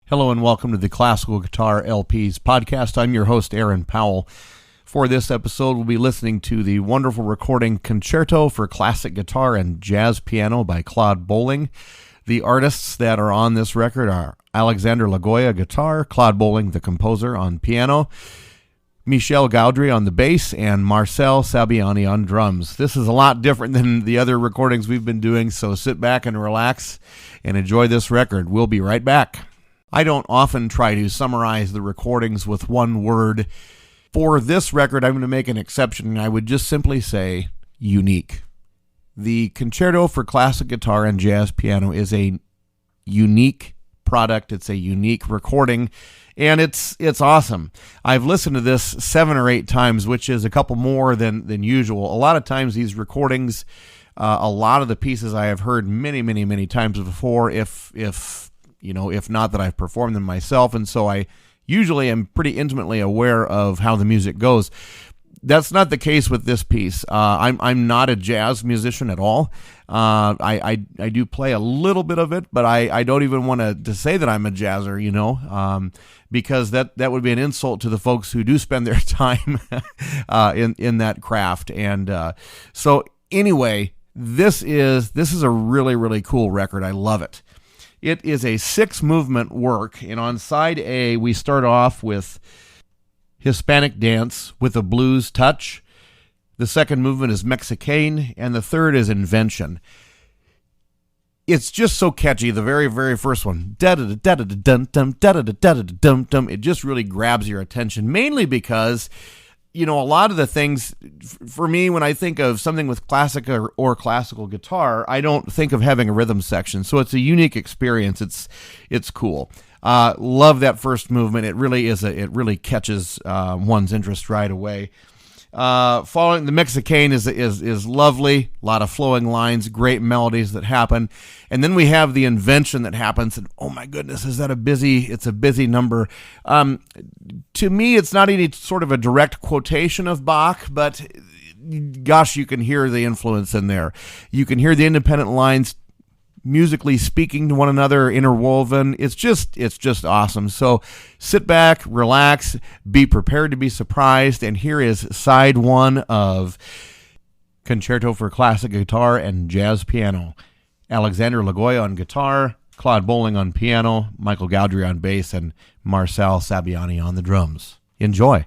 Hello and welcome to the Classical Guitar LPs podcast. I'm your host, Aaron Powell. For this episode, we'll be listening to the wonderful recording Concerto for Classic Guitar and Jazz Piano by Claude Bolling. The artists that are on this record are Alexandre Lagoya guitar, Claude Bolling, the composer, on piano, Michel Gaudry on the bass, and Marcel Sabiani on drums. This is a lot different than the other recordings we've been doing, so sit back and relax and enjoy this record. We'll be right back. I don't often try to summarize the recordings with one word. For this record, I'm going to make an exception, and I would just simply say unique. The Concerto for Classic Guitar and Jazz Piano is a unique product. It's a unique recording, and it's awesome. I've listened to this 7 or 8 times, which is a couple more than usual. A lot of times these recordings, a lot of the pieces I have heard many times before, if not that I've performed them myself, and so I usually am pretty intimately aware of how the music goes. That's not the case with this piece. I'm not a jazz musician at all. I do play a little bit of it, but I don't even want to say that I'm a jazzer, because that would be an insult to the folks who do spend their time in that craft. And so anyway, this is a really cool record. I love it. It is a 6-movement work, and on side A, we start off with Hispanic Dance with a blues touch. The second movement is Mexicaine, and the third is Invention. It's just so catchy, the very first one. Da-da-da-da-da-dum-dum, da-da-da-da-da-dum-dum. It just really grabs your attention, mainly because a lot of the things, for me, when I think of something with classic or classical guitar, I don't think of having a rhythm section. So it's a unique experience. It's cool. Love that first movement. It really catches one's interest right away. Following the Mexicaine is lovely. A lot of flowing lines, great melodies that happen. And then we have the Invention that happens, and oh my goodness, it's a busy number. To me, it's not any sort of a direct quotation of Bach, but gosh, you can hear the influence in there. You can hear the independent lines musically speaking to one another, interwoven. It's just awesome. So sit back, relax, be prepared to be surprised. And here is side 1 of Concerto for Classic Guitar and Jazz Piano. Alexandre Lagoya on guitar, Claude Bolling on piano, Michel Gaudry on bass, and Marcel Sabiani on the drums. Enjoy.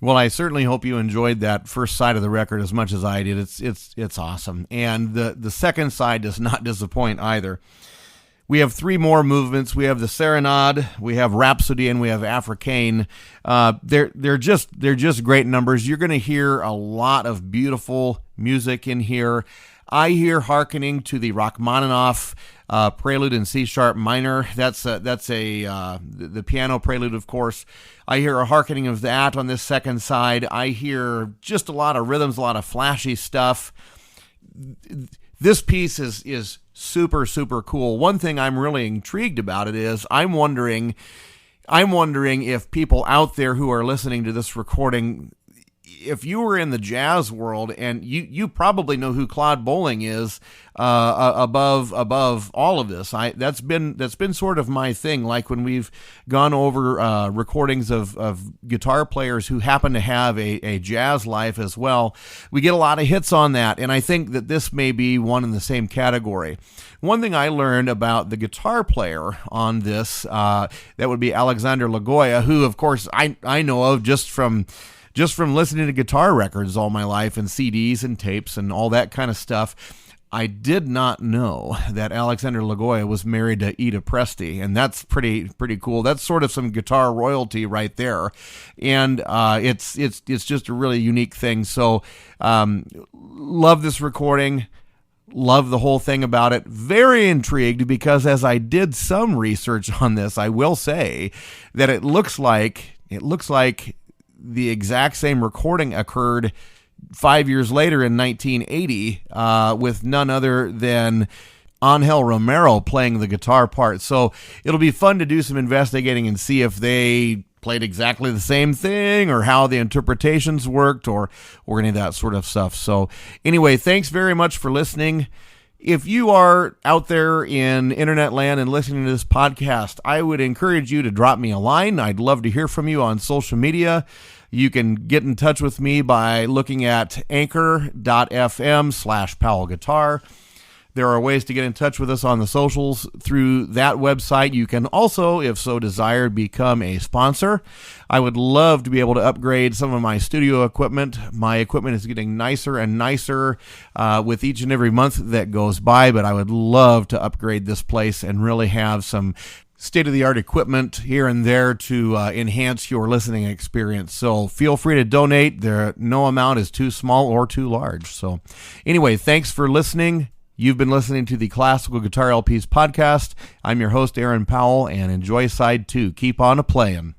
Well, I certainly hope you enjoyed that first side of the record as much as I did. It's awesome. And the second side does not disappoint either. We have three more movements. We have the Serenade, we have Rhapsody, and we have Africaine. They're just great numbers. You're going to hear a lot of beautiful music in here. I hear hearkening to the Rachmaninoff prelude in C sharp minor. That's the piano prelude, of course. I hear a hearkening of that on this second side. I hear just a lot of rhythms, a lot of flashy stuff. This piece is super, super cool. One thing I'm really intrigued about it is I'm wondering if people out there who are listening to this recording, if you were in the jazz world, and you probably know who Claude Bolling is, above all of this. That's been sort of my thing. Like when we've gone over recordings of guitar players who happen to have a jazz life as well, we get a lot of hits on that, and I think that this may be one in the same category. One thing I learned about the guitar player on this, that would be Alexandre Lagoya, who of course I know of just from listening to guitar records all my life and CDs and tapes and all that kind of stuff. I did not know that Alexandre Lagoya was married to Ida Presti, and that's pretty cool. That's sort of some guitar royalty right there, and it's just a really unique thing. So love this recording. Love the whole thing about it. Very intrigued because as I did some research on this, I will say that it looks like the exact same recording occurred 5 years later in 1980 with none other than Angel Romero playing the guitar part. So it'll be fun to do some investigating and see if they played exactly the same thing or how the interpretations worked or any of that sort of stuff. So anyway, thanks very much for listening. If you are out there in internet land and listening to this podcast, I would encourage you to drop me a line. I'd love to hear from you on social media. You can get in touch with me by looking at anchor.fm/Powell Guitar. There are ways to get in touch with us on the socials through that website. You can also, if so desired, become a sponsor. I would love to be able to upgrade some of my studio equipment. My equipment is getting nicer and nicer with each and every month that goes by, but I would love to upgrade this place and really have some state-of-the-art equipment here and there to enhance your listening experience. So feel free to donate. No amount is too small or too large. So anyway, thanks for listening. You've been listening to the Classical Guitar LPs podcast. I'm your host, Aaron Powell, and enjoy side 2. Keep on a-playing.